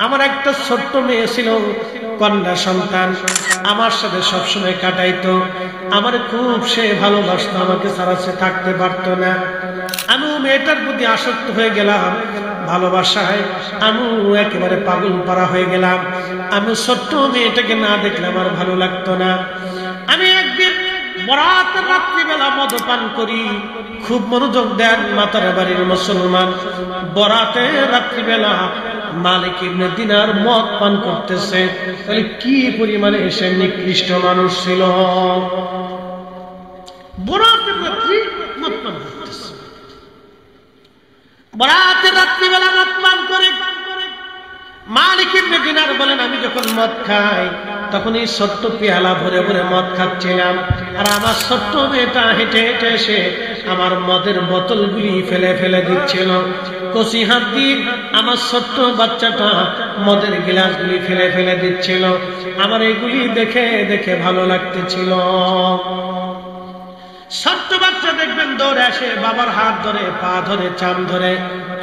আমার একটা ছোট্ট মেয়ে ছিল, কন্যা সন্তান, আমার সাথে সবসময় কাটাইতো, আমার খুব সে ভালোবাসতো, আমাকে ছাড়া সে থাকতে পারতো না। আমি মেয়েটার প্রতি আসক্ত হয়ে গেলাম, ভালোবাসায় আমি একেবারে পাগল পারা হয়ে গেলাম। আমি ছোট্ট মেয়েটাকে না দেখলে আমার ভালো লাগতো না। আমি একদিন বরাতের রাত্রিবেলা মদ্যপান করি, খুব মনোযোগ দেন মাতার বাড়ির মুসলমান, বরাতের রাত্রিবেলা মালিক ইবনে দিনার মদ পান করতেছে। তাহলে কি পরিমাণে সে নিকৃষ্ট মানুষ ছিল। বরাতের রাত্রি মদ পান করতেছে, বরাতের রাত্রিবেলা মদ পান করে মালিক ইবনে দিনার বলেন, আমি যখন মদ খাই তখন এই ছোট্ট পেয়ালা ভরে ভরে মদ খাচ্ছিলাম, আর আমার ছোট্ট মেয়েটা হেঁটে হেঁটে এসে আমার মদের বোতলগুলি ফেলে ফেলে দিচ্ছিল। কচি হাত দিয়ে আমার ছোট্ট বাচ্চাটা মদের গ্লাসগুলি ফেলে ফেলে দিচ্ছিল। আমার এগুলি দেখে দেখে ভালো লাগতেছিল। ছোট্ট বাচ্চা দেখবেন দৌড়ে আসে, বাবার হাত ধরে, পা ধরে, চাম ধরে,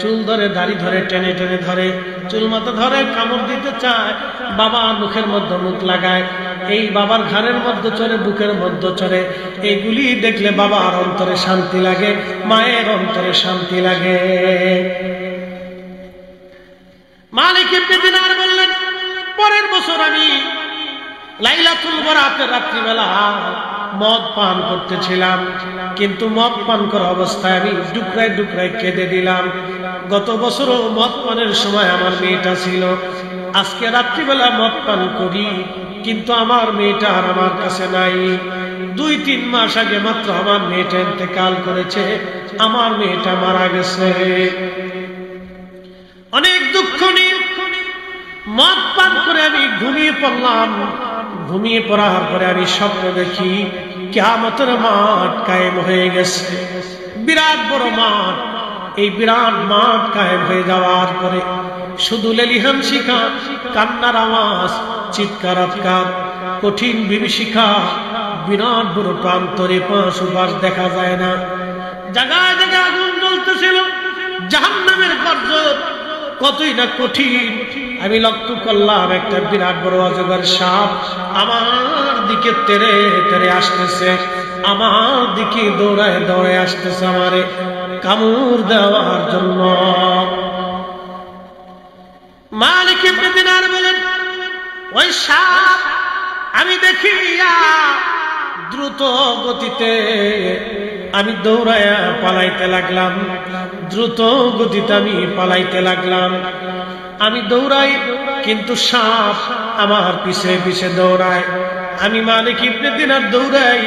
চুল ধরে, দাড়ি ধরে, টেনে টেনে ধরে, চুল মাথা ধরে, কামড় দিতে চায়, বাবা মুখের মধ্যে মুখ লাগায়, এই বাবার ঘাড়ের মধ্যে চড়ে, বুকের মধ্যে চড়ে। এইগুলি দেখলে বাবার অন্তরে শান্তি লাগে, মায়ের অন্তরে শান্তি লাগে। মালিক ইবনে দিনার বললেন, পরের বছর আমি লাইলাতুল বরাতের রাত্রিবেলা মদ পান করতেছিলাম, কিন্তু মদ পান করা অবস্থায় আমি ডুকরায় ডুকরায় কেঁদে দিলাম। গত বছরও মদ পানের সময় আমার মেয়েটা ছিল, আজকে রাত্রিবেলা মদ পান করি, কিন্তু আমার মেয়েটা আর আমার কাছে নাই। 2-3 মাস আগে মাত্র আমার মেয়েটা ইন্তেকাল করেছে, আমার মেয়েটা মারা গেছে। অনেক দুঃখ নিয়ে মদ পান করে আমি ঘুমিয়ে পড়লাম। ঘুমিয়ে পড়ার পরে আমি স্বপ্ন দেখি কিয়ামতের মাঠ কায়েম হয়ে গেছে, বিরাট বড় মাঠ। এই বিরাট মাঠ কায়েম হয়ে যাওয়ার পরে শুধু লেলিহান শিখা, কান্নার আওয়াজ, চিৎকার আটকার, কঠিন বিভীষিকা, বিরাট বড় প্রান্তরে পাশ উপাস দেখা যায় না। জায়গায় জায়গায় আগুন জ্বলতেছিল, জাহান্নামের গর্জন কতই না কঠিন। আমি লক্ষ্য করলাম একটা বিরাট বড় অজগর সাপ আমার দিকে তেড়ে তেড়ে আসতেছে, আমার দিকে দৌড়ায় দৌড়ায় আসতেছে আমারে কামড় দেওয়ার জন্য। মালিক ইবনে দিনার বলেন, ওই সাপ আমি দেখি দ্রুত গতিতে আমি দৌড়ায় পালাইতে লাগলাম, দ্রুত গতিতে আমি পালাইতে লাগলাম। আমি দৌড়াই কিন্তু সাপ আমার পিছে পিছে দৌড়ায়। আমি মালিক ইবনে দিনার দৌড়াই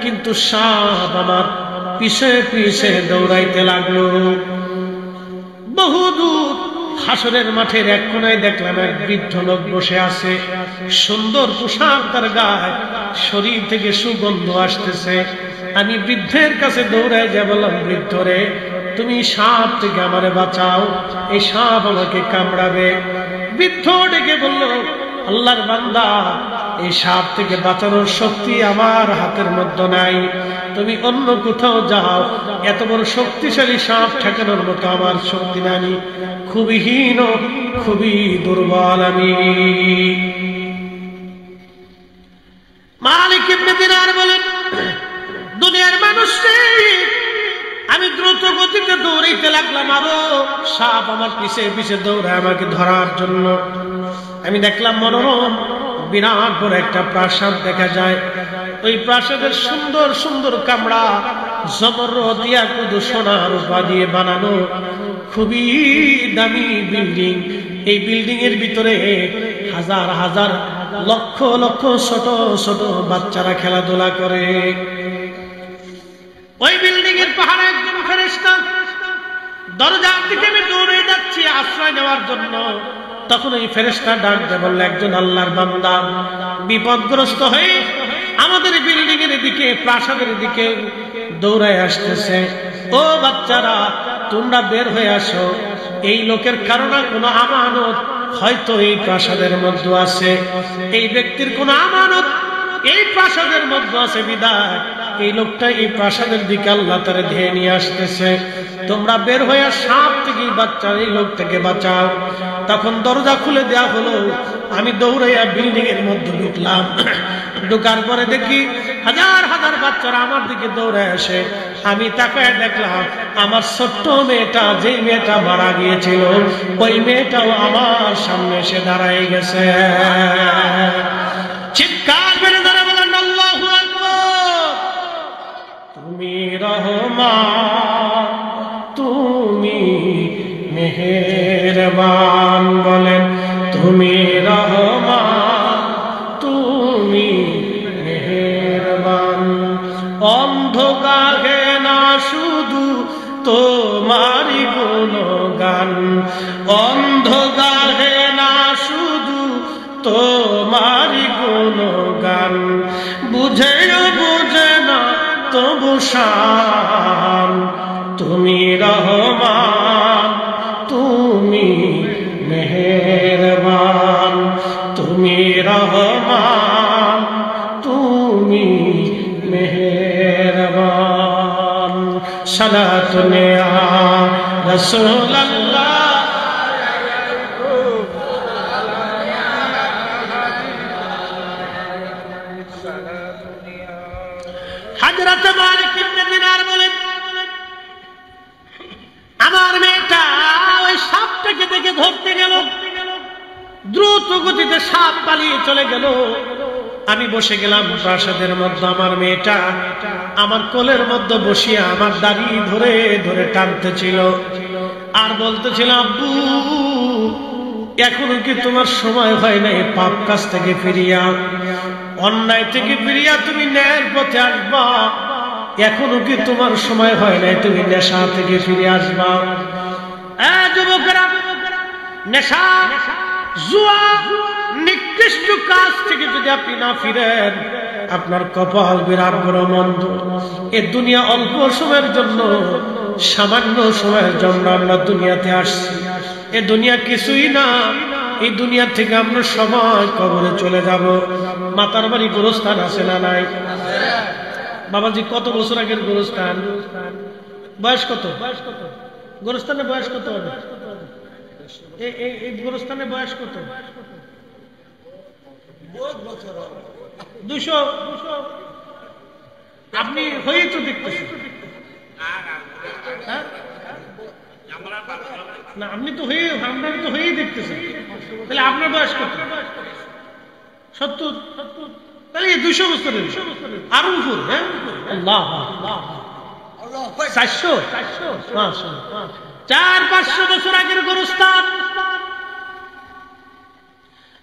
কিন্তু সাপ আমার পিছে পিছে দৌড়াইতে লাগলো। বহুদূর হাসরের মাঠের এক কোনায় দেখলাম এক বৃদ্ধ লোক বসে আছে, সুন্দর পোশাক তার গায়ে, শরীর থেকে সুগন্ধ আসতেছে। আমি বৃদ্ধের কাছে দৌড়ায় যা বললাম, বৃদ্ধ রে, তুমি সাপ থেকে আমারে বাঁচাও, এই সাপ আমাকে কামড়াবে। বৃদ্ধ ডেকে বলল, আল্লাহর বান্দা, এই সাপ থেকে বাঁচানোর শক্তি আমার হাতের মধ্যে নাই, তুমি অন্য কোথাও যাও, এত বড় শক্তিশালী সাপ ঠেকানোর মতো আমার শক্তি নাই, খুবই হীন, খুবই দুর্বল আমি। মালিক ইবনে দিনার বলেন, দুনিয়ার মানুষ আমি দ্রুত গতিতে দৌড়াইতে লাগলাম, আরো সাপ আমার পিছে পিছে দৌড়ায় আমাকে ধরার জন্য। আমি দেখলাম মনোরম বিরাট বড় একটা প্রাসাদ দেখা যায়। ওই প্রাসাদের সুন্দর সুন্দর কামরা, জমরদ, ইয়াকুত, সোনা রূপা দিয়ে বানানো খুবই দামি বিল্ডিং। এই বিল্ডিং এর ভিতরে হাজার হাজার লক্ষ লক্ষ ছোট ছোট বাচ্চারা খেলাধুলা করে। ওই বিল্ডিং এর পাহাড়ে একজন ফেরেশতা, দরজার দিকে আমি দৌড়ে যাচ্ছি আশ্রয় নেওয়ার জন্য। তখন ওই ফেরেশতা ডাক দিয়ে বলল, একজন আল্লাহর বান্দা বিপদগ্রস্ত হয়ে আমাদের বিল্ডিং এর দিকে, প্রাসাদের দিকে দৌড়ায় আসতেছে। ও বাচ্চারা, তোমরা বের হয়ে আসো, এই লোকের কারণে কোনো আমানত হয়তো এই প্রাসাদের মধ্যে আছে, এই ব্যক্তির কোনো আমানত এই প্রাসাদের মধ্যে আছে বিদায় এই লোকটা এই প্রাসাদের দিকে আল্লাহ তাআলা ধেয়ে নিয়ে আসতেছে, তোমরা বের হয়ে সাপ থেকে বাচ্চা এই লোক থেকে বাঁচাও। তখন দরজা খুলে দেয়া হলো, আমি দৌড়াইয়া বিল্ডিং এর মধ্যে ঢুকলাম। ঢুকার পরে দেখি হাজার হাজার বাচ্চারা আমার দিকে দৌড়ে আসে। আমি তাকায় দেখলাম আমার ছোট্ট মেয়েটা, যেই মেয়েটা মারা গিয়েছিল, ওই মেয়েটাও আমার সামনে এসে দাঁড়ায় গেছে। চিৎকার মেরে ধরে বলেন আল্লাহু আকবার। তুমি রহমান, তুমি মেহেরবান, বলেন তুমি রহমান, তুমি মেহেরবান। অন্ধকারে না শুধু তোমারই গুণগান, অন্ধকারে না শুধু তোমারই গুণগান, বুঝেও বুঝে না তবু শান। তুমি রহমান, তুমি মেহেরবান, তুমি রহমান, তুমি মেহেরবান। সালাতুন ইয়া রাসূলুল্লাহ। হযরত মালিক ইবনে দিনার বলেন, আমার মেয়েটা ওই সাপটাকে দেখে ধরতে গেল, দ্রুত গতিতে সাপ পালিয়ে চলে গেল। আমি বসে গেলাম প্রাসাদের মধ্যে। আমার মেয়েটা আমার কোলের মধ্যে বসিয়ে আমার দাড়ি ধরে ধরে টানতেছিল আর বলতেছিল, আব্বু এখনো কি তোমার সময় হয় নাই পাপ কাজ থেকে ফিরিয়া, অন্যায় থেকে ফিরিয়া তুমি ন্যায়ের পথে আসবা? এখনো কি তোমার সময় হয় নাই তুমি নেশা থেকে ফিরে আসবা? যুবকেরা, নেশা, জুয়া, নিকৃষ্ট কাজ থেকে যদি আপনি না ফিরেন, আপনার কপাল বিরাট বড় মন্দ। এ দুনিয়া অল্প সময়ের জন্য, সামান্য সময়ের জন্য আমরা দুনিয়াতে আসছি। এ দুনিয়া কিছুই না। এই দুনিয়া থেকে আমরা সবাই কবরে চলে যাব। মাতার বাড়ি গোরস্থান আছে না নাই? বাবাজি কত বছর আগের গোরস্থান? বয়স কত? গোরস্থানের বয়স কত হবে? এই গোরস্থানের বয়স কত? 200। আপনি হয়েই তো দেখতেছেন না, আপনি তো হয়ে, আপনার তো হয়েই দেখতেছেন। তাহলে আপনার বয়স কত? 70। তাহলে 200 বছরের আরো উপর। হ্যাঁ, আল্লাহ 400 400-500 বছর আগের গোরস্থান।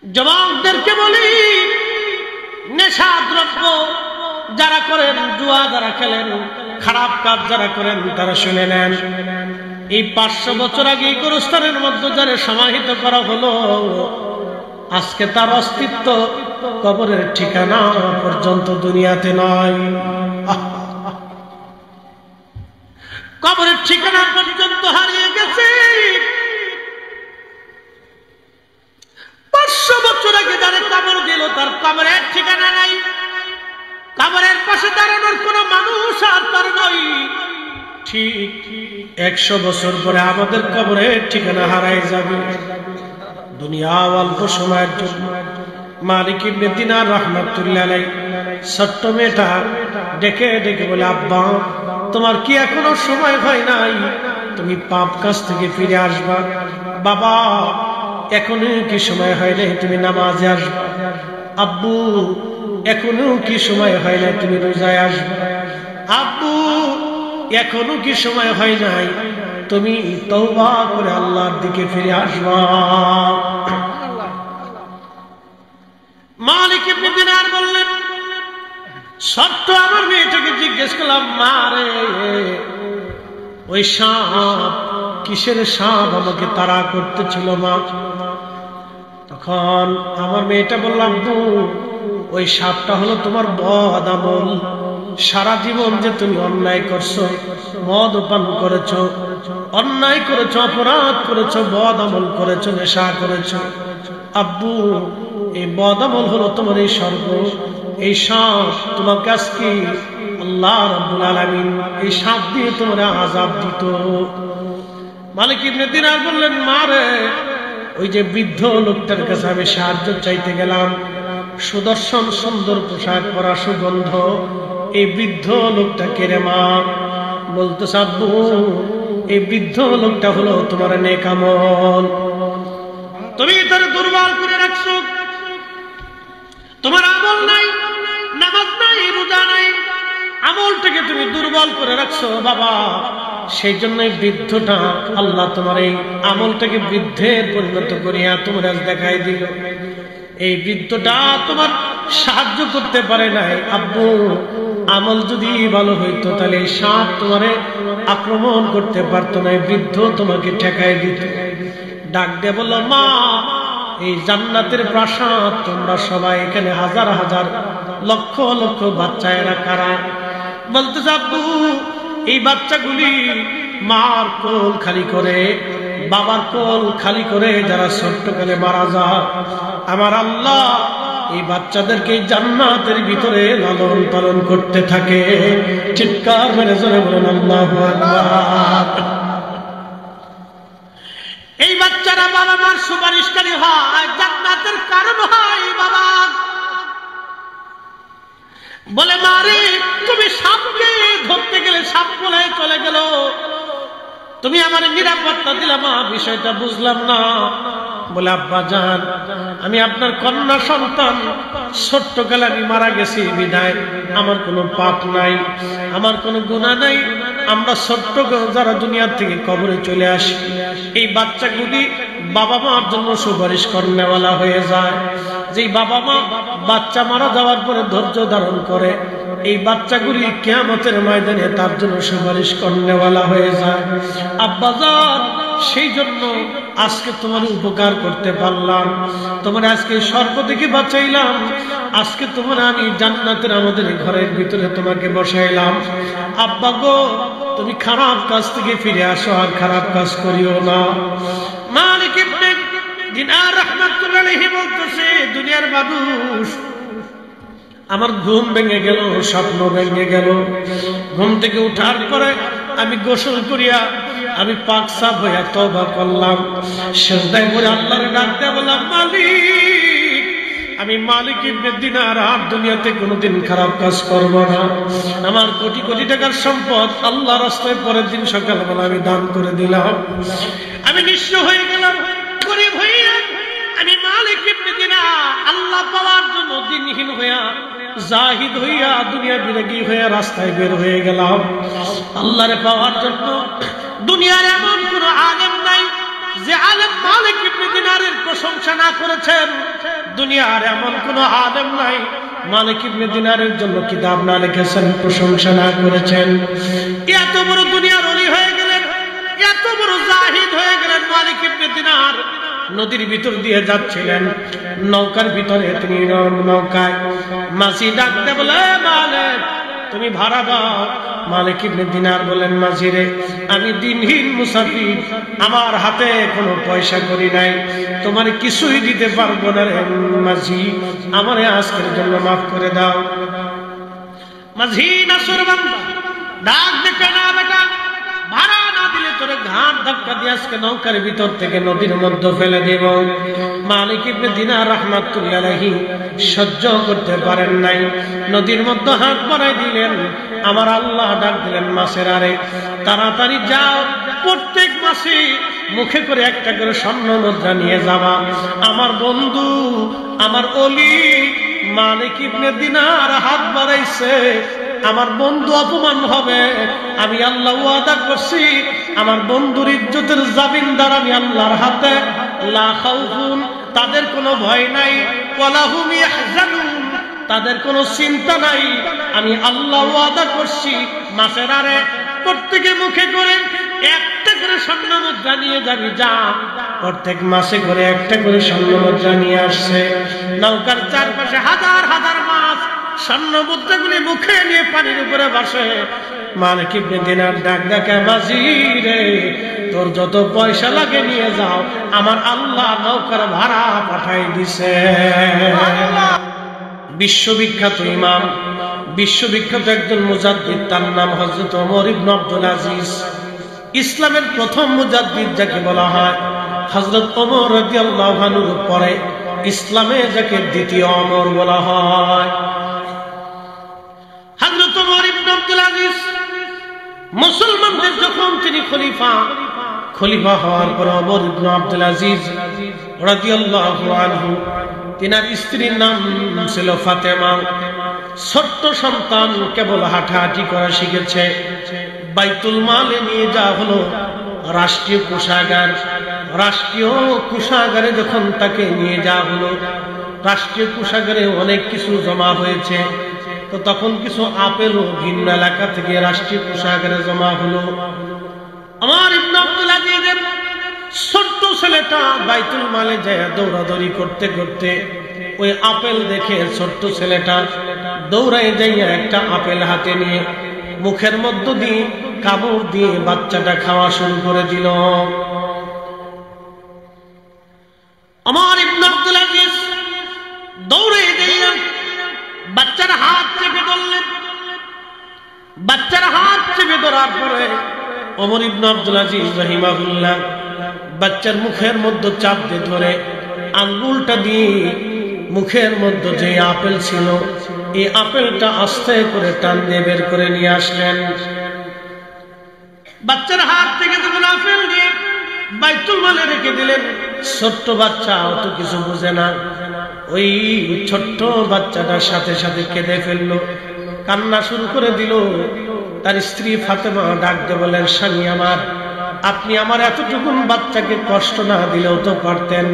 যুবকদেরকে বলি, নেশা দ্রব্য যারা করেন, জুয়া যারা খেলেন, খারাপ কাজ যারা করেন, তারা শুনে নেন। এই 500 বছর আগে এই গোরস্থানের মধ্যে যারা সমাহিত করা হলো, আজকে তার অস্তিত্ব কবরের ঠিকানা পর্যন্ত দুনিয়াতে নয়। কবরের ঠিকানা পর্যন্ত হারিয়ে গেছে। 500 বছর আগে যারা কবর দিল, তার কবরের ঠিকানা নাই। কবরের পাশে দাঁড়ানোর কোন মানুষ আর তার নয়। ঠিক 100 বছর পরে আমাদের কবরের ঠিকানা হারাই যাবে। দুনিয়া অল্প সময়ের জন্য। মালিক ইবনে দিনার রাহমাতুল্লাহ আলাইহি ছোট্ট মেয়েটা ডেকে ডেকে বলে, আব্বা তোমার কি এখনো সময় হয় নাই? তুমি পাপ কাজ থেকে ফিরে আসবা। বাবা এখনো কি সময় হয় নাই তুমি নামাজে আসবা? আব্বু এখনো কি সময় হয় নাই তুমি রোজায় আসবা? আব্বু এখনো কি সময় হয় নাই তুমি তওবা করে আল্লাহর দিকে ফিরে আসবা? মালিক ইবনে দিনার বললেন, সত্য আমার মেয়েটাকে জিজ্ঞেস করলাম, মা রে ওই সাপ কিসের সাপ আমাকে তাড়া করতেছিল মা? তখন আমার মেয়েটা বললাম, ওই সাপটা হলো তোমার বদ আমল। সারা জীবন যে তুমি অন্যায় করছো, মদ পান করেছো, অন্যায় করেছো, অপরাধ করেছো, বদ আমল করেছো, নেশা করেছো, আব্বু এই বদ আমল হলো তোমার এই স্বর্গ। এই সাপ তোমাকে আজকে আল্লাহ রাব্বুল আলামিন এই সাপ দিয়ে তোমার আযাব দিত। মালিক ইবনে দিনার বললেন, মা রে, ওই যে বৃদ্ধ লোকটার কাছে আমি সাহায্য চাইতে গেলাম, সুদর্শন সুন্দর পোশাক পরা, সুগন্ধ, এই বৃদ্ধ লোকটা কে রে মা? বলতেছে, আব্বু, এই বৃদ্ধ লোকটা হলো তোমার নেক আমল। তুমি তার দুর্বল করে রাখছো, তোমার আমল নাই, নামাজ নাই, রোজা নাই, আমলটাকে তুমি দুর্বল করে রাখছো বাবা। সেই জন্যই বৃদ্ধটা, আল্লাহ তোমার এই আমলটাকে বৃদ্ধের পরিণত করিয়া তোমার দেখাই দিল। এই বৃদ্ধটা তোমার সাহায্য করতে পারে নাই আব্বু। আমল যদি ভালো হইতো তাহলে এই সাপ তোমারে আক্রমণ করতে পারতো না, বৃদ্ধ তোমাকে ঠেকাই দিত। ডাক দিয়ে বলল, মা, এই জান্নাতের প্রাসাদ, তোমরা সবাই এখানে হাজার হাজার লক্ষ লক্ষ বাচ্চা, এরা কারা? বলতে আব্বু, এই বাচ্চাগুলি মার কোল খালি করে, বাবার কোল খালি করে যারা ছোট্টকালে মারা যায়, আমার আল্লাহ এই বাচ্চাদেরকে জান্নাতের ভিতরে লালন পালন করতে থাকে। চিৎকার মেরে জোরে বলেন আল্লাহু আকবার। এই বাচ্চারা বাবা মার সুপারিশকারী হয়, জান্নাতের কারণ হয় বাবা। বলে, মারে, তুমি সাপকে ধরতে গেলে সাপ বলে চলে গেল, তুমি আমার নিরাপত্তা দিলে, মা বিষয়টা বুঝলাম না। বলে, আব্বা জান, আমি আপনার কন্যা সন্তান, ছোট্টকালে আমি মারা গেছি বিদায় আমার কোনো পাপ নাই, আমার কোনো গুনাহ নাই। আমরা ছোট্ট যারা দুনিয়ার থেকে কবরে চলে আসি, এই বাচ্চাগুলি বাবা মার জন্য সুপারিশ করনেওয়ালা হয়ে যায়। যেই বাবা মা বাচ্চা মারা যাওয়ার পরে ধৈর্য ধারণ করে, এই বাচ্চাগুলি কিয়ামতের ময়দানে তার জন্য সুপারিশ করনেওয়ালা হয়ে যায়। আব্বাজান, সেই জন্য আজকে তোমার উপকার করতে পারলাম, তোমার আজকে সর্প থেকে বাঁচাইলাম, আজকে তোমার আমি জান্নাতের আমাদের ঘরের ভিতরে তোমাকে বসাইলাম। আব্বা গো, তুমি খারাপ কাজ থেকে ফিরে আসো, আর খারাপ কাজ করিও না। মালিক ইবনে দিনার রাহমাতুল্লাহ আলাইহি বলতেছে, দুনিয়ার মানুষ, আমার ঘুম ভেঙে গেল, স্বপ্ন ভেঙে গেল। ঘুম থেকে উঠার পরে আমি গোসল করিয়া আমি পাক সাফ হইয়া তওবা করলাম, সিজদায় পড়ে আল্লাহর ডাক দিয়ে বললাম, মালিক, আমি মালিক ইবনে দিনার আর দুনিয়াতে কোনোদিন খারাপ কাজ করব না। আমার কোটি কোটি টাকার সম্পদ আল্লাহর রাস্তায় পরের দিন সকালবেলা আমি দান করে দিলাম। আমি নিঃস্ব হয়ে গেলাম, গরিব হইয়া আমি মালিক ইবনে দিনার আল্লাহ পাওয়ার জন্য দিনহীন হইয়া, জাহিদ হইয়া, দুনিয়া বিরাগী হইয়া রাস্তায় বের হয়ে গেলাম আল্লাহরে পাওয়ার জন্য। দুনিয়ার এমন কোন আলেম নাই যে আলেম মালিক ইবনে দিনারের প্রশংসা না করেছেন। দুনিয়ার এমন কোন আলেম নাই মালিক ইবনে দিনারের জন্য কিতাব না লিখেছেন, প্রশংসা না করেছেন। এত বড় দুনিয়ার ওলি হয়ে গেলেন, এত বড় জাহিদ হয়ে গেলেন মালিক ইবনে দিনার। নদীর ভিতর দিয়ে যাচ্ছিলেন, নৌকার ভিতরে তিনি নৌকায় মাঝি ডাকতে বলে, মালিক, তুমি ভাড়া দাও। মালিক ইবনে দিনার বলেন, মাঝি রে, আমি দিনহীন মুসাফির, আমার হাতে কোনো পয়সা করি নাই, তোমার কিছুই দিতে পারবো না রে মাঝি, আমারে আজকের জন্য মাফ করে দাও। মাঝি নাসরবান্দা ডাক দেখে, না বেটা, ভাড়া না দিলে তোরে ঘাট ধাক্কা দিয়ে আজকে নৌকার ভিতর থেকে নদীর মধ্যে ফেলে দেব। মালিক ইবনে দিনার রাহমাতুল্লাহ আলাইহি সহ্য করতে পারেন নাই, নদীর মধ্যে হাত বাড়াই দিলেন। আমার আল্লাহ ডাক দিলেন, মাছের আরে, তাড়াতাড়ি যাও, প্রত্যেক মাসে মুখে করে একটা করে স্বর্ণ মুদ্রা নিয়ে যাবা। আমার বন্ধু, আমার অলি মালিক ইবনে দিনার হাত বাড়াইছে, আমার বন্ধু অপমান হবে। আমি আল্লাহ ওয়াদা করছি, আমার বন্ধুর ইজ্জতের জামিনদার আমি আল্লাহর হাতে। লা খাউফুন, তাদের কোনো ভয় নাই, ওয়ালা হুম ইয়াহজানুন, তাদের কোনো চিন্তা নাই। আমি আল্লাহ ওয়াদা করছি, মাসের আরে প্রত্যেকে মুখে করে একটা করে স্বর্ণ মুদ্রা নিয়ে যাবি, যা। প্রত্যেক মাসে করে একটা করে স্বর্ণ মুদ্রা নিয়ে আসছে। নৌকার চারপাশে হাজার হাজার মাছ স্বর্ণ মুদ্রাগুলি মুখে নিয়ে পানির উপরে বসে। মালিক ইবনে দিনার ডাক ডাকে, মাঝি রে, তোর যত পয়সা লাগে নিয়ে যাও, আমার আল্লাহ নৌকার ভাড়া পাঠাই দিছে। বিশ্ববিখ্যাত ইমাম, বিশ্ববিখ্যাত একজন মুজাদ্দিদ, তার নাম হযরত ওমর ইবনে আব্দুল আজিজ। ইসলামের প্রথম মুজাদ্দিদ যাকে বলা হয়, হযরত ওমর রাদিয়াল্লাহু আনহুর পরে ইসলামে যাকে দ্বিতীয় ওমর বলা হয়। হযরত ওমর ইবনে আব্দুল আজিজ মুসলমানদের যখন তিনি খলিফা হওয়ার পর ওমর ইবনে আব্দুল আজিজ রাদিয়াল্লাহু আনহু, তিনার স্ত্রীর নাম ছিল ফাতেমা। ছোট্ট সন্তান, কেবল হাঁটাহাঁটি করা শিখেছে। বাইতুল মালে নিয়ে যাওয়া হলো রাষ্ট্রীয় কোষাগার। রাষ্ট্রীয় কোষাগারে যখন তাকে নিয়ে যাওয়া হলো, রাষ্ট্রীয় কোষাগারে অনেক কিছু জমা হয়েছে। তো তখন কিছু আপেলও ভিন্ন এলাকা থেকে রাষ্ট্রীয় কোষাগারে জমা হলো। ওমর ইবনে আব্দুল আজিজের ছোট্ট ছেলেটা বাইতুল মালে যায় দৌড়াদৌড়ি করতে করতে ওই আপেল দেখে ছোট্ট ছেলেটা দৌড়ায় যাইয়া একটা আপেল হাতে নিয়ে মুখের মধ্য দিয়ে কামড় দিয়ে বাচ্চাটা খাওয়া শুরু করে দিল। ওমর ইবনে আব্দুল আজিজ দৌড়ে যাইয়া বাচ্চার হাত চেপে ধরলেন। বাচ্চার হাত চেপে ধরার পরে ওমর ইবনে আব্দুল আজিজ রাহিমাহুল্লাহ বাচ্চার মুখের মধ্যে চাপ দিয়ে ধরে আঙ্গুলটা দিয়ে মুখের মধ্যে যে আপেল ছিল, এই আপেলটা আস্তে করে টান দিয়ে বের করে নিয়ে আসলেন। বাচ্চার হাত থেকে যখন আপেল নিয়ে বাইতুল মালে রেখে দিলেন, ছোট্ট বাচ্চা অত কিছু বুঝে না। ওই ছোট্ট বাচ্চাটার সাথে সাথে কেঁদে ফেললো, কান্না শুরু করে দিল। তার স্ত্রী ফাতেমা ডাক দিয়ে বলেন, স্বামী আমার, আপনি আমার এতটুকুন বাচ্চাকে কষ্ট না দিলেও তো পারতেন।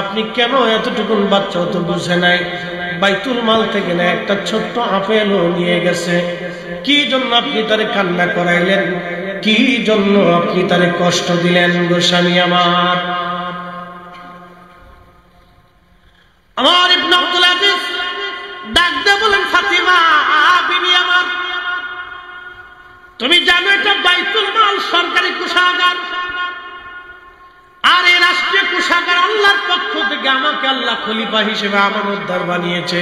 আপনি কেন এতটুকুন বাচ্চাও তো বুঝে নাই? বাইতুল মাল থেকে না একটা ছোট্ট আপেলও নিয়ে গেছে। কি জন্য আপনি তারে কান্না করাইলেন? কি জন্য আপনি তারে কষ্ট দিলেন গো স্বামী আমার? ওমর ইবনে আব্দুল আজিজ ডাক দিয়ে বলেন, ফাতিমা বিবি আমার, তুমি জানো এটা বাইতুল মাল সরকারি কোষাগার, আর এই রাষ্ট্রীয় কোষাগার আল্লাহর পক্ষ থেকে আমাকে আল্লাহ খলিফা হিসেবে আমানতদার বানিয়েছে।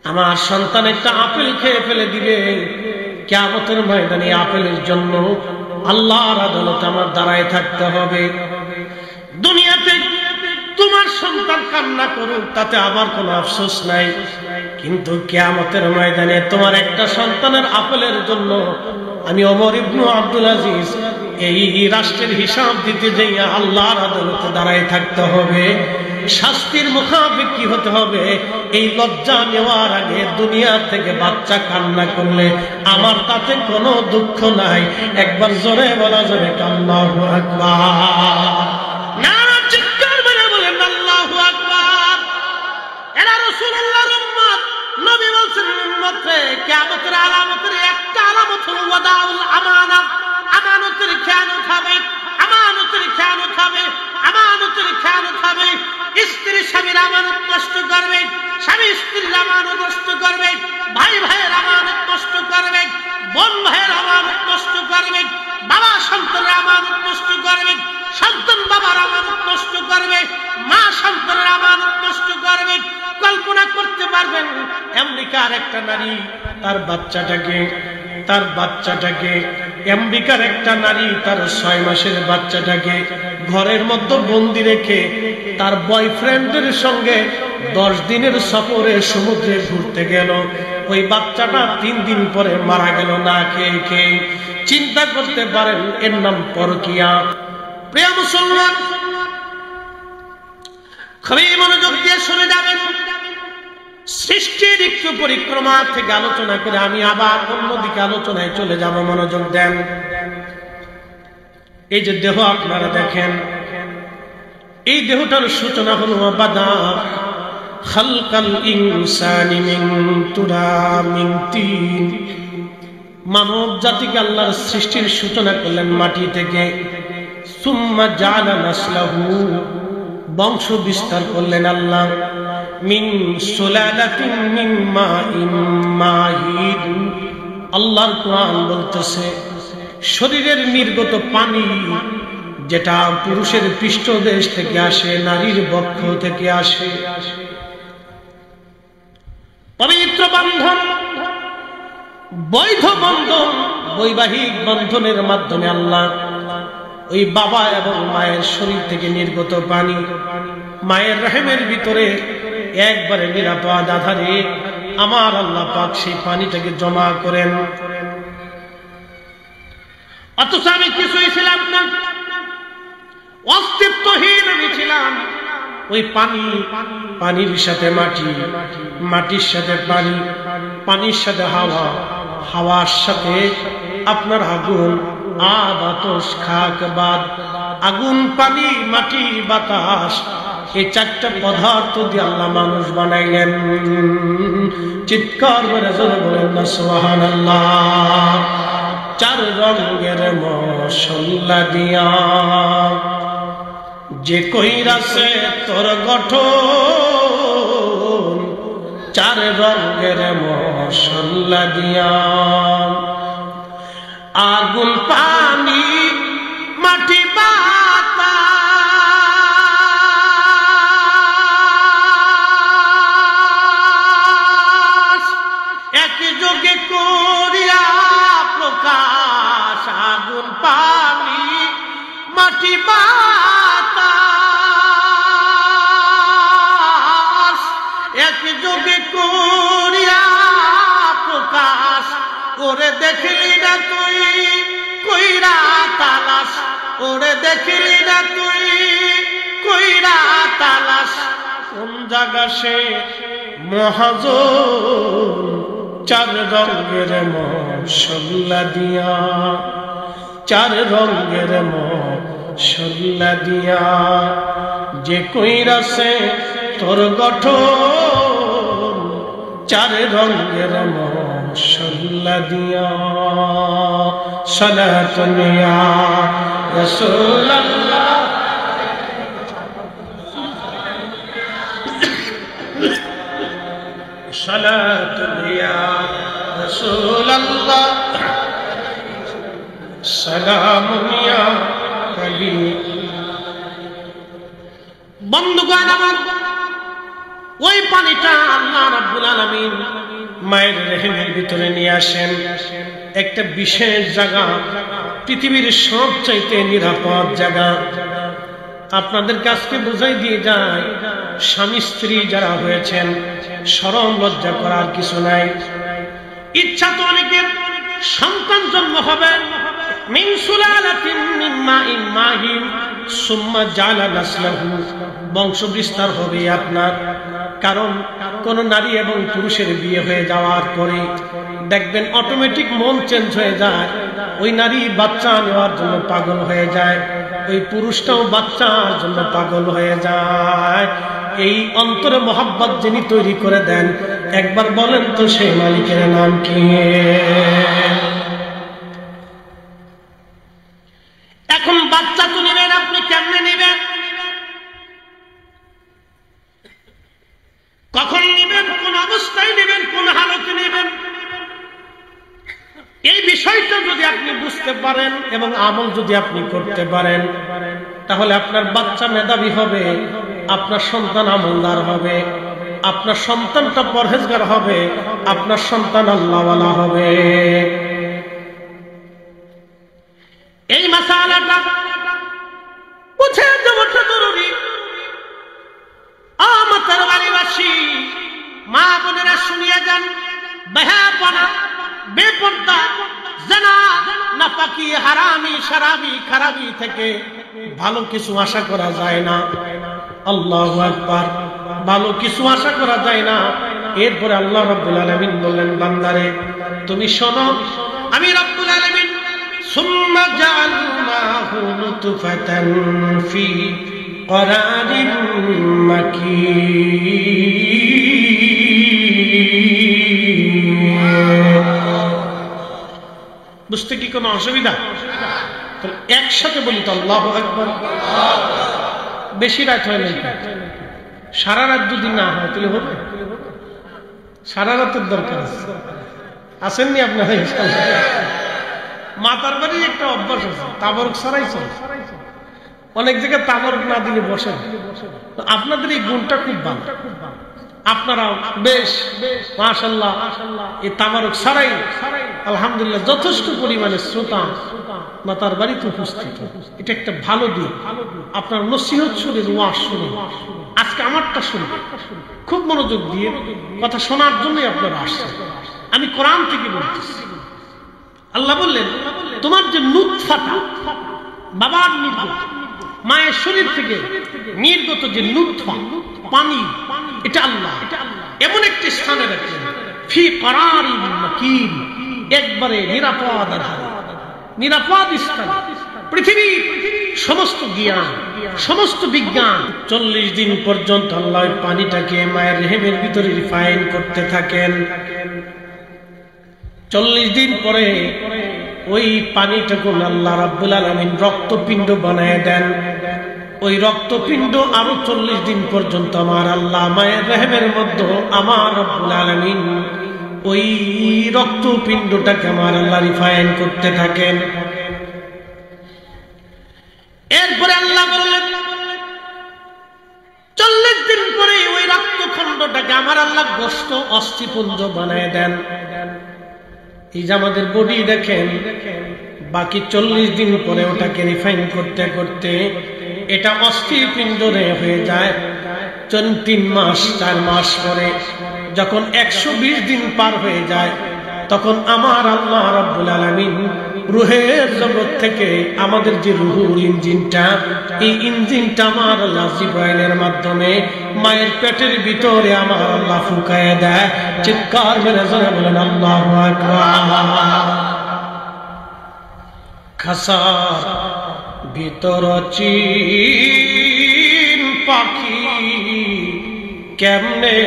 আমার সন্তান একটা আপেল খেয়ে ফেলে দিবে, কিয়ামতের ময়দানে আপেলের জন্য আল্লাহর আদালতে আমার দাঁড়ায় থাকতে হবে। দুনিয়াতে তোমার সন্তান কান্না করুক, তাতে আমার কোনো আফসোস নাই, কিন্তু কিয়ামতের ময়দানে তোমার একটা সন্তানের আপেলের জন্য আমি ওমর ইবনে আব্দুল আজিজ এই রাষ্ট্রের হিসাব দিতে যাইয়া আল্লাহর আদালতে দাঁড়ায় থাকতে হবে। শাস্তির মুখাপেক্ষী হতে হবে। এই লজ্জা নেওয়ার আগে দুনিয়া থেকে বাচ্চা কান্না করলে আমার তাতে কোনো দুঃখ নাই। একবার জোরে বলা যাবে আল্লাহু আকবার। কিয়ামতের আলামতের একটা আলামত হলো ওয়াদাউল আমানা, আমানতের খেয়ানত হবে, আমানতের খেয়ানত হবে, আমানতের খেয়ানত হবে। স্ত্রী স্বামীর আমানত নষ্ট করবে, স্বামী স্ত্রীর আমানত নষ্ট করবে, ভাই ভাইয়ের আমানত নষ্ট করবে, বোন ভাইয়ের আমানত নষ্ট করবে, বাবা সন্তানের আমানত নষ্ট করবে, সন্তান বাবার আমানত নষ্ট করবে, মা সন্তানের আমানত নষ্ট করবে। কল্পনা করতে পারবেন আমেরিকার একটা নারী তার বাচ্চাটাকে আমেরিকার একটা নারী তার 6 মাসের বাচ্চাটাকে ঘরের মধ্যে বন্দি রেখে তার বয়ফ্রেন্ডের সঙ্গে 10 দিনের সফরে সমুদ্রে ঘুরতে গেল। ওই বাচ্চাটা 3 দিন পরে মারা গেল না খেয়ে খেয়ে। চিন্তা করতে পারেন, এর নাম পরকিয়া। প্রিয় মুসলমান, খুবই মনোযোগ দিয়ে শুনে যাবেন। সৃষ্টির একটু পরিক্রমা থেকে আলোচনা করে আমি আবার অন্যদিকে আলোচনায় চলে যাব। মনোযোগ দেন। এই যে দেহ আপনারা দেখেন, এই দেহটার সূচনা হলো বাদা খালকাল ইনসানি মিন তুরামিন তিন। মানব জাতিকে আল্লাহর সৃষ্টির সূচনা করলেন মাটি থেকে। সুম্মা জাআলা নাসলাহু, বংশ বিস্তার করলেন আল্লাহ। মিন সুলালাতিন মিন মাইন মাহিদ। আল্লাহর কোরআন বলতেছে শরীরের নির্গত পানি যেটা পুরুষের পৃষ্ঠদেশ থেকে আসে, নারীর বক্ষ থেকে আসে, পবিত্র বন্ধন, বৈধ বন্ধন, বৈবাহিক বন্ধনের মাধ্যমে আল্লাহ ওই বাবা এবং মায়ের শরীর থেকে নির্গত পানি মায়ের রহমের ভিতরে একবারে নিরাপদ আধারে আমার আল্লাহ পাক সেই পানিটাকে জমা করেন। অথচ আমি কিছুই ছিলাম না, অস্তিত্বহীন আমি ছিলাম। ওই পানি, পানির সাথে মাটি, মাটির সাথে পানি, পানির সাথে হাওয়া, হাওয়ার সাথে আপনার আগুন, বাতাস, খাক, বাদ, আগুন, পানি, মাটি, বাতাস, এই চারটা পদার্থ দিয়ে আল্লাহ মানুষ বানাইলেন। চিৎকার করে জোরে বলেন না সুবহানাল্লাহ। চার রঙের মশলা দিয়া যে কইরাছে তোর গঠন, চার রঙের মশলা দিয়া আগুন, পানি, মাটি, বাতাস একযোগে করিয়া প্রকাশ। আগুন, পানি, মাটি, বাতাস একযোগে করিয়া প্রকাশ। ওরে দেখলি না তুই কইরা তালাশ, ওরে দেখলি না তুই কইরা তালাশ, কোন জায়গা সে মহাজন। চার রঙের মশলা দিয়া, চার রঙের মশলা দিয়া যে কইরাছে তোর গঠন, চার রঙের মশলা দিয়া। সালাতুন ইয়া রাসূলুল্লাহ, সালাতুন ইয়া রাসূলুল্লাহ, সালামুন ইয়া হাবিব। বন্ধুগণ আমার, ওই পানিটা আল্লাহ রাব্বুল আলামিন মায়ের রেহেমের ভিতরে নিয়ে আসেন। একটা বিশেষ জায়গা, পৃথিবীর সবচাইতে নিরাপদ জায়গা। আপনাদের কাছকে বুঝাই দিয়ে যায়, স্বামী স্ত্রী যারা হয়েছেন, শরম লজ্জা করার কিছু নাই। ইচ্ছা তো অনেকের সন্তান জন্ম হবে, মিন সুলালাতিন মিন মাইন মাহিন সুম্মা জালা নাসলাহু, বংশ বিস্তার হবে আপনার। কারণ কোন নারী এবং পুরুষের বিয়ে হয়ে যাওয়ার পরে দেখবেন অটোমেটিক মন চেঞ্জ হয়ে যায়। ওই নারী বাচ্চা নেওয়ার জন্য পাগল হয়ে যায়, ওই পুরুষটাও বাচ্চার জন্য পাগল হয়ে যায়। এই অন্তরে মোহাব্বত যিনি তৈরি করে দেন, একবার বলেন তো সেই মালিকের নাম কি? এখন বাচ্চা তো নেবেন, আপনি কেমনে নেবেন, কখন নেবেন, কোন অবস্থায় নেবেন, কোন হালতে নেবেন, এই বিষয়টা যদি আপনি বুঝতে পারেন এবং আমল যদি আপনি করতে পারেন, তাহলে আপনার বাচ্চা মেধাবী হবে, আপনার সন্তান আমলদার হবে, আপনার সন্তানটা পরহেজগার হবে, আপনার সন্তান আল্লাহওয়ালা হবে। এই মাসালাটা বুঝে যাওয়াটা জরুরি। আমাদের বাড়িবাসী মা বোনেরা শুনিয়ে যান, বেহায়াপনা, বেপর্দা, জিনা, নাপাকি, হারামি, শারাবি, খারাবি থেকে ভালো কিছু আশা করা যায় না। আল্লাহু আকবার, ভালো কিছু আশা করা যায় না। এরপরে আল্লাহ রাব্বুল আলামিন বললেন, বান্দারে তুমি শোনো, আমি রাব্বুল আলামিন সুম্মা জাআলনাহু নুতফাতান ফি করারিন মাকিন। বুঝতে কি কোনো অসুবিধা? একসাথে বলি তো আল্লাহু আকবার। বেশি রাত হয় নাই, সারা রাত যদি না হয় তাহলে হবে? সারা রাতের দরকার আছে, আসেননি আপনারা? মাতার বাড়ির একটা অভ্যাস আছে, তাবরক ছাড়াই চলে। অনেক জায়গায় তাবরক না দিলে বসেন। আপনাদের এই গুণটা খুব ভালো, আপনারা বেশ মাশাআল্লাহ এই তাবারক ছাড়াই আলহামদুলিল্লাহ যথেষ্ট পরিমাণে শ্রোতা মাতার বাড়িতে উপস্থিত। এটা একটা ভালো দিক। আপনার নসিহত শুনে, ওয়াজ শুনে, আজকে আমারটা শুনবে খুব মনোযোগ দিয়ে কথা শোনার জন্যই আপনারা আসছেন। আমি কোরআন থেকে বলতেছি। আল্লাহ বললেন, তোমার যে নুতফাটা, বাবার নির্গত, মায়ের শরীর থেকে নির্গত যে নুতফা পানি, এটা আল্লাহ এমন একটি স্থানে রাখলেন, ফি করারিন মাকিন, একবারে নিরাপদ আধার, নিরাপদ স্থান। পৃথিবীর সমস্ত জ্ঞান, সমস্ত বিজ্ঞান 40 দিন পর্যন্ত আল্লাহ পানিটাকে মায়ের রেহেমের ভিতরে রিফাইন করতে থাকেন। 40 দিন পরে ওই পানিটাকে আল্লাহ রাব্বুল আলামিন রক্তপিণ্ড বানায় দেন। ওই রক্তপিণ্ড আরো 40 দিন পর্যন্ত আমার আল্লাহ মায়ের রেহেমের মধ্যে আমার রাব্বুল আলামিন ওই রক্তপিণ্ডটাকে আমার আল্লাহ রিফাইন করতে থাকেন। এরপরে আল্লাহ বললেন, 40 দিন পরে ওই রক্তখণ্ডটাকে আমার আল্লাহ গোশত অস্থিপুঞ্জ বানায় দেন। এই যে আমাদের বডি দেখেন, বাকি 40 দিন পরে ওটাকে রিফাইন করতে করতে এটা অস্থিপিণ্ডে হয়ে যায় 3 মাস 4 মাস পরে। যখন 120 দিন পার হয়ে যায়, তখন আমার আল্লাহ রাব্বুল আলামিন রূহের জগৎ থেকে আমাদের যে রূহুর ইঞ্জিনটা, এই ইঞ্জিনটা আমার আল্লাহ জিবরাইলের মাধ্যমে মায়ের পেটের ভিতরে আমার আল্লাহ ফুঁকায় দেয়। চিৎকার মেরে জোরে বলেন আল্লাহু আকবার। খাসার ভিতর চিন পাখি কেমনে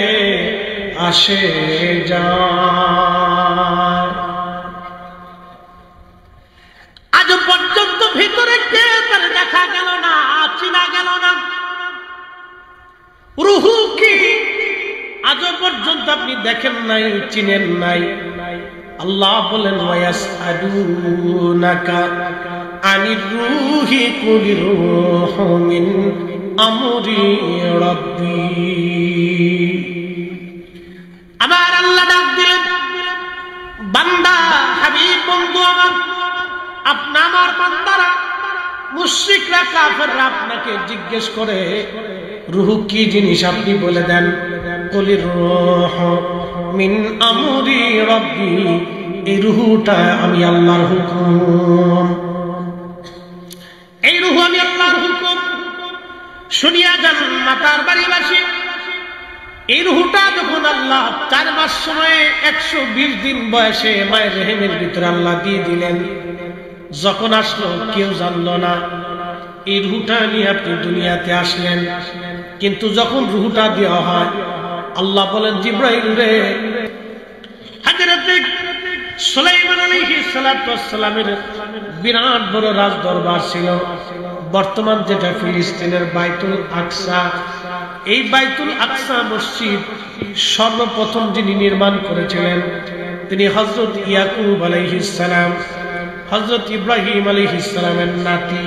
আসে যায়, আজ পর্যন্ত ভিতরে কে তার দেখা গেল না, চিনা গেল না। রুহু কি আজ পর্যন্ত আপনি দেখেন নাই, চিনেন নাই। আল্লাহ বলেন, ওয়ায়াসআলুনাকা আনির রূহি কুলির রূহু মিন আমরি রাব্বি। আমার আল্লাহ ডাক দিলেন, বান্দা, হাবিব, বন্ধু আমার, আপনি আমার বান্দারা, মুশরিকরা, কাফেররা আপনাকে জিজ্ঞেস করে রূহ কি জিনিস, আপনি বলে দেন কুলির রূহু মিন আমরি রাব্বি, এই রূহটা আমি আল্লাহর হুকুম, এই রূহ আমি আল্লাহর হুকুম। শুনিয়া যান মাতার বাড়িবাসী, এই রূহটা যখন আল্লাহ 4 মাস সময়ে 120 দিন বয়সে মায়ের রেহেমের ভিতরে আল্লাহ দিয়ে দিলেন, যখন আসলো কেউ জানলো না। এই রূহটা নিয়ে আপনি দুনিয়াতে আসলেন, কিন্তু যখন রূহটা দেওয়া হয়, আল্লাহ বলেন, জিবরাইল রে, হযরত সুলাইমান আলাইহিস সালাতু ওয়াস সালামের বিরাট বড় রাজ দরবার ছিল, বর্তমান যেটা ফিলিস্তিনের বাইতুল আকসা। এই বাইতুল আকসা মসজিদ সর্বপ্রথম যিনি নির্মাণ করেছিলেন, তিনি হযরত ইয়াকুব আলাইহিস সালাম, হযরত ইব্রাহিম আলাইহিস সালামের নাতি।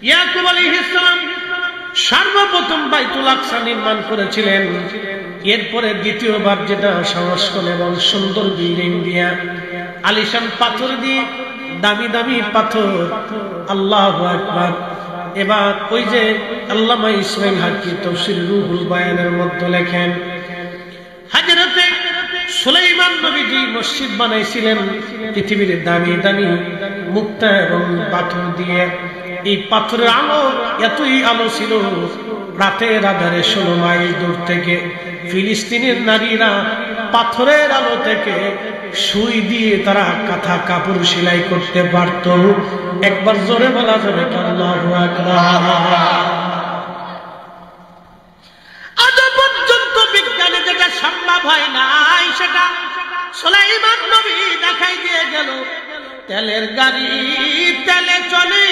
ইয়াকুব আলাইহিস সালাম সর্বপ্রথম বাইতুল আকসা নির্মাণ করেছিলেন। এরপরে দ্বিতীয়বার যেটা সংস্কার এবং সুন্দর বিল্ডিং দিয়া, আলিশান পাথর দিয়ে, দামি দামি পাথর, আল্লাহু আকবার। এবার ওই যে আল্লামা ইসমাইল হাকি তাফসীর রুহুল বায়ানের মধ্যে লেখেন, হযরতে সুলাইমান নবীজি মসজিদ বানাইছিলেন পৃথিবীর দামি দামি মুক্তা এবং পাথর দিয়ে। এই পাথরের আলো, এতই আলো ছিল, রাতের আধারে 16 মাইল দূর থেকে ফিলিস্তিনের নারীরা পাথরের আলো থেকে সুই দিয়ে তারা কাঁথা কাপড় সেলাই করতে পারত। একবার জোরে বলা যাবে আল্লাহু আকবার। আজ পর্যন্ত বিজ্ঞানে যেটা সম্ভব হয় নাই, সেটা সুলাইমান নবী দেখাই দিয়ে গেল। তেলের গাড়ি তেলে চলে,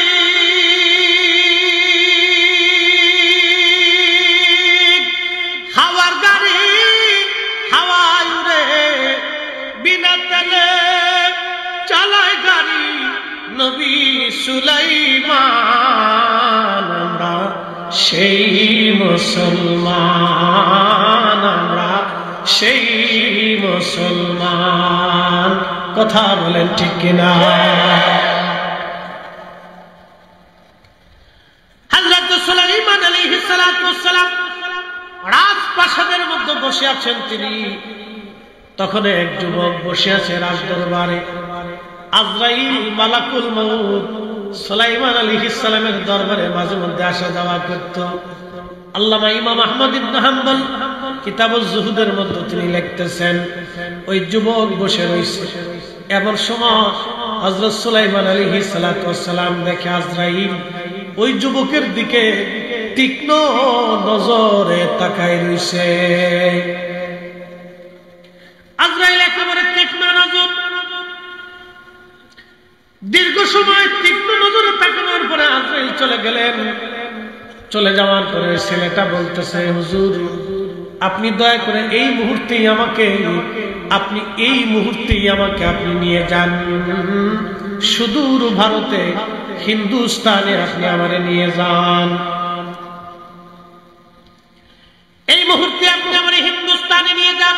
হাওয়ার গাড়ি হাওয়ায় উড়ে, বিনা তেলে চালায় গাড়ি নবী সুলাইমান। আমরা সেই মুসলমান। সেই মুসলমান। কথা বলেন ঠিক কিনা? হযরত সুলাইমান আলাইহিস সালাতু ওয়াস সালাম রাজপ্রাসাদের মধ্যে বসে আছেন তিনি। তখন এক যুবক বসে আছে রাজদরবারে। আজরাইল মালাকুল মউত সুলাইমান আলাইহিস সালামের দরবারে মাঝে মধ্যে আসা যাওয়া করত। আল্লামা ইমাম আহমদ ইবনে হাম্বল কিতাবুজ জুহুদের মধ্যে তিনি লিখতেছেন, ওই যুবক বসে রয়েছে। এমন সময় হযরত সুলাইমান আলাইহিস সালাতু ওয়াস সালাম দেখে আজরাইল ওই যুবকের দিকে তীক্ষ্ণ নজরে তাকায় রয়েছে। আজরাইল একেবারে তীক্ষ্ণ নজর, দীর্ঘ সময় তীক্ষ্ণ নজরে তাকানোর পরে আজরাইল চলে গেলেন। চলে যাওয়ার পরে ছেলেটা বলতেছে, হুজুর আপনি দয়া করে এই মুহূর্তেই আমাকে আপনি নিয়ে যান সুদূর ভারতে, হিন্দুস্তানে আপনি আমারে নিয়ে যান। এই মুহূর্তে আপনি আমারে হিন্দুস্তানে নিয়ে যান,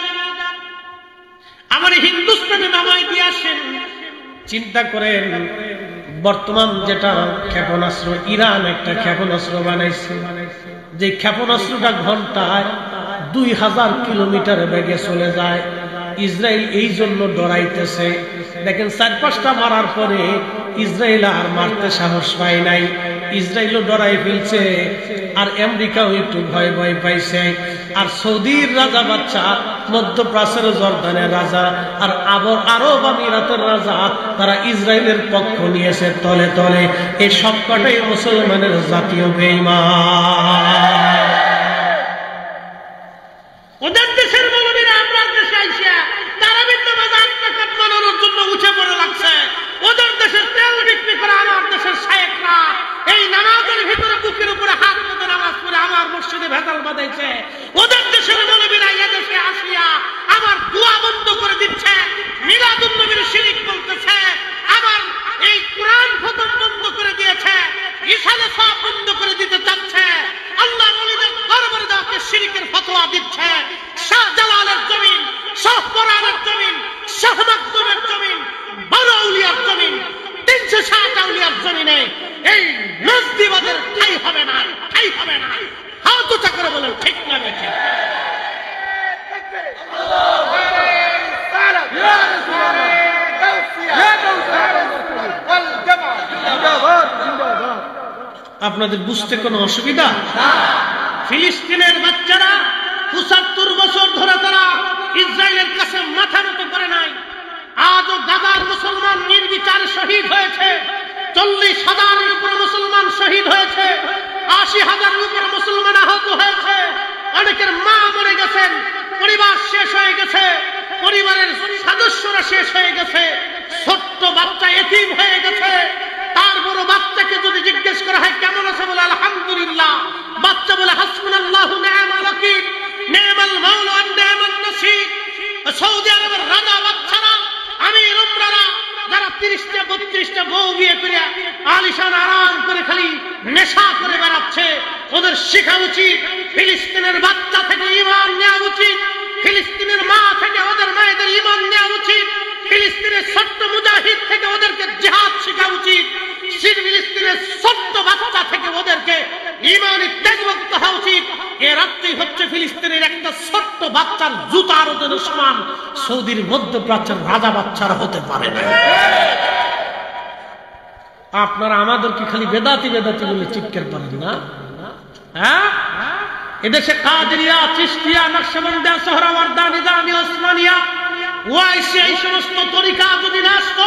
আমারে হিন্দুস্তানে নামাই দিয়ে আসেন। চিন্তা করেন, বর্তমান যেটা ক্ষেপণাস্ত্র, ইরান একটা ক্ষেপণাস্ত্র বানাইছে, যে ক্ষেপণাস্ত্রটা ঘন্টায় 2000 কিলোমিটার বেগে চলে যায়। ইসরায়েল এই জন্য ডরাইতেছে। দেখেন 4-5টা মারার পরে ইসরায়েল আর মারতে সাহস পায় নাই, ইসরায়েলও ডরাই ফেলছে, আর আমেরিকাও একটু ভয় ভয় পাইছে। আর সৌদির রাজা বাচ্চা, মধ্যপ্রাচ্যের জর্দানের রাজা, আর আরব আমিরাতের রাজা, তারা ইসরায়েলের পক্ষ নিয়েছে তলে তলে। এই সবকটাই মুসলমানের জাতীয় বেঈমান। ওদের দেশের মৌলবীরা আপনার দেশে আইসা তারাবির নামাজে আত্মঘাত মানানোর জন্য উঠে পড়ে লাগছে। ওদের দেশের তেল বিক্রি করে আমার দেশের শায়েখরা এই নামাজের ভিতরে বুকের উপরে হাত পেতে নামাজ পড়ে আমার মসজিদে ভেজাল বাঁধাইছে। ওদের দেশের মৌলবীরা এদেশে আসিয়া আমার দোয়া বন্ধ করে দিচ্ছে, মিলাদুন নবীর শিরিক বলতেছে, আমার এই কোরআন খতম বন্ধ করে দিয়েছে, ইশারে সব বন্ধ করে দিতে চাচ্ছে, আল্লাহ ওলিদের দরবারে দাওকে শিরিকের ফতোয়া দিচ্ছে। শাহজালালের জমিন, শাহপরানের জমিন, শাহ মাকদুমের জমিন, বড় আউলিয়ার জমিন, 360 আউলিয়ার জমিনে এই নজদিবাদের ঠাই হবে না, ঠাই হবে না। হাত উঁচা করে বলেন ঠিক না বেঠিক? আপনাদের বুঝতে কোনো অসুবিধা? ফিলিস্তিনের বাচ্চারা 75 বছর ধরে তারা ইসরায়েলের কাছে মাথা নত করে নাই। আজও গাজার মুসলমান নির্বিচার শহীদ হয়েছে। 40,000-এর উপরে মুসলমান শহীদ হয়েছে, 80,000-এর উপরে মুসলমান আহত হয়েছে। অনেকের মা মরে গেছেন, পরিবার শেষ হয়ে গেছে, পরিবারের সদস্যরা শেষ হয়ে গেছে, ছোট্ট বাচ্চা এতিম হয়ে গেছে। তার বড় বাচ্চাকে যদি জিজ্ঞেস করা হয় কেমন আছে, বলে আলহামদুলিল্লাহ। বাচ্চা বলে হাসবুনাল্লাহু নি'মাল ওয়াকিল, নি'মাল মাওলা ওয়া নি'মান নাসীর। সৌদি আরবের রাজা বাচ্চারা, আমির উমরারা, যারা 30টা 32টা বউ বিয়ে করে আলিশান আরাম করে খালি নেশা করে বেড়াচ্ছে, ওদের শেখা উচিত ফিলিস্তিনের বাচ্চা থেকে ঈমান নেওয়া উচিত, ফিলিস্তিনের মা থেকে ওদের মায়েদের ঈমান নেওয়া উচিত, ফিলিস্তিনের ছোট্ট মুজাহিদ থেকে ওদেরকে জিহাদ শেখা উচিত, ফিলিস্তিনের ছোট্ট বাচ্চা থেকে ওদেরকে ঈমানি ত্যাগমুক্ত হওয়া উচিত। এর অর্থই হচ্ছে ফিলিস্তিনের একটা ছোট্ট বাচ্চার জুতার ওদের সমান সৌদির মধ্যপ্রাচ্যের রাজা বাচ্চারা হতে পারে না। আপনারা আমাদেরকে খালি বেদাতি বেদাতি বলে চিৎকার করেন না? হ্যাঁ, এদেশে কাদেরিয়া, চিশতিয়া, নকশবন্দিয়া, সোহরাওয়ার্দী, নিজামি, ওসমানিয়া, ওয়াইসি, এই সমস্ত তরিকা যদি না আসতো,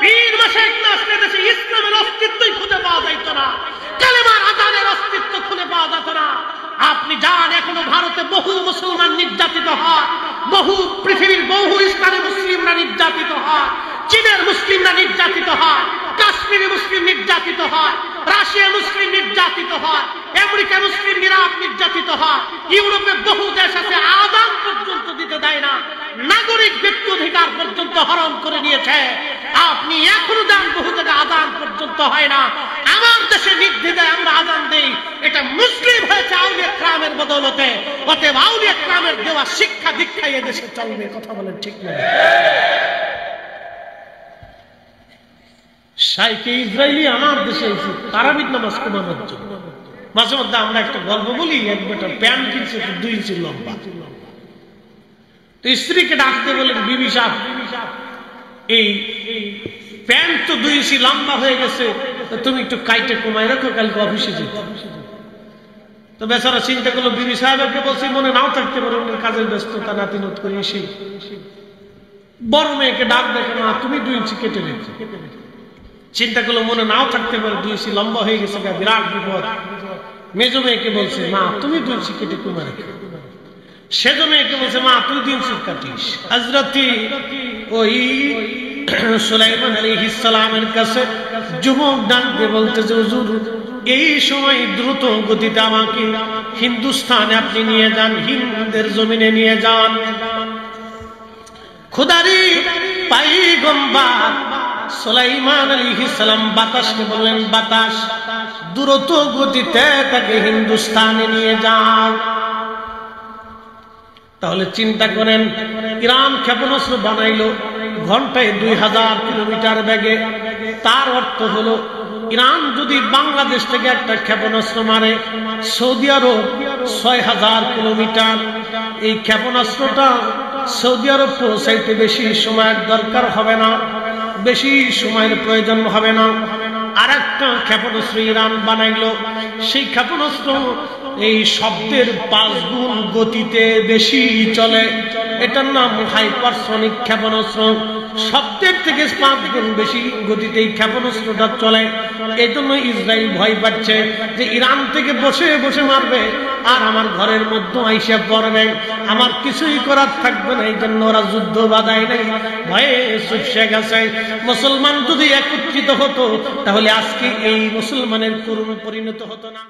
পীর মাশায়েখ না আসলে দেশে ইসলামের অস্তিত্বই খুঁজে পাওয়া যাইত না, কালেমার আযানের অস্তিত্ব খুঁজে পাওয়া যেত না। আপনি যান, এখনো ভারতে বহু মুসলমান নির্যাতিত হয়, বহু পৃথিবীর বহু স্থানে মুসলিমরা নির্যাতিত হয়, চীনের মুসলিমরা নির্যাতিত হয়, কাশ্মীরি মুসলিম নির্যাতিত হয়, রাশিয়া মুসলিম নির্যাতিত হয়, আমেরিকা মুসলিম নির্যাতিত হয়, ইউরোপে বহু দেশ আছে আযান পর্যন্ত দিতে দেয় না, নাগরিক ব্যক্তি অধিকার পর্যন্ত হরণ করে নিয়েছে। আপনি এখনো যান, বহু জায়গায় আযান পর্যন্ত হয় না। আমার দেশে নির্দ্বিধায় আমরা আযান দেই, এটা মুসলিম হয়েছে আউলিয়া কেরামের বদৌলতে। অতএব আউলিয়া কেরামের দেওয়া শিক্ষা দীক্ষা এদেশে চলবে। কথা বলেন ঠিক না? শাইখে ইসরায়েলি আমার দেশে এসে তারাবির নামাজ কমানোর জন্য মাঝে মধ্যে আমরা একটা গল্প বলি, এক বেটা প্যান্ট কিনছে 2 ইঞ্চি লম্বা, তো স্ত্রীকে ডাকতে বলেন, বিবি সাহেব এই প্যান্ট তো 2 ইঞ্চি লম্বা হয়ে গেছে, তুমি একটু কাইটে কমাই রাখো, কালকে অফিসে যেতে। তো বেচারা চিন্তা করলো, বিবি সাহেবকে বলছি মনে নাও থাকতে পারে, কাজের ব্যস্ততা নাতিনত করে এসে বড় মেয়েকে ডাক দেখে, না তুমি 2 ইঞ্চি কেটে রেখেছো। চিন্তা করলো মনে নাও থাকতে পারে, 2 ইঞ্চি লম্বা হয়ে গেছে, বিরাট বিপদ। মেজো মেয়েকে বলছে, মা তুমি 2 ইঞ্চি কেটে কমা রেখো। সেজো মেয়েকে বলছে, মা তুই 2 ইঞ্চি কাটিস। হযরতি ওই সুলাইমান আলাইহিস সালামের কাছে যুবক ডাকতে বলতেছে, হুজুর এই সময় দ্রুত গতিতে আমাকে হিন্দুস্তানে আপনি নিয়ে যান, হিন্দের জমিনে নিয়ে যান। খোদারি পয়গম্বর সুলাইমান আলাইহিস সালাম বাতাসকে বললেন, বাতাস দ্রুত গতিতে তাকে হিন্দুস্তানে নিয়ে যাও। তাহলে চিন্তা করেন, ইরান ক্ষেপণাস্ত্র বানাইলো ঘন্টায় 2000 কিলোমিটার বেগে। তার অর্থ হলো ইরান যদি বাংলাদেশ থেকে একটা ক্ষেপণাস্ত্র মারে, সৌদি আরব 6000 কিলোমিটার। এই ক্ষেপণাস্ত্রটা সৌদি আরব পৌঁছাইতে বেশি সময়ের দরকার হবে না, বেশি সময়ের প্রয়োজন হবে না। আর একটা ক্ষেপণাস্ত্র ইরান বানাইলো, সেই ক্ষেপণাস্ত্র এই শব্দের 5 গুণ গতিতে বেশি চলে। এটার নাম হাইপারসনিক ক্ষেপণাস্ত্র। শব্দের থেকে 5 গুণ বেশি গতিতে এই ক্ষেপণাস্ত্রটা চলে। এই জন্য ইসরায়েল ভয় পাচ্ছে যে ইরান থেকে বসে বসে মারবে আর আমার ঘরের মধ্যে আইসা পড়বে, আমার কিছুই করার থাকবে না। এই জন্য ওরা যুদ্ধ বাধায় নাই, ভয়ে চুপসে গেছে। মুসলমান যদি একত্রিত হতো তাহলে আজকে এই মুসলমানের করুণ পরিণত হতো না।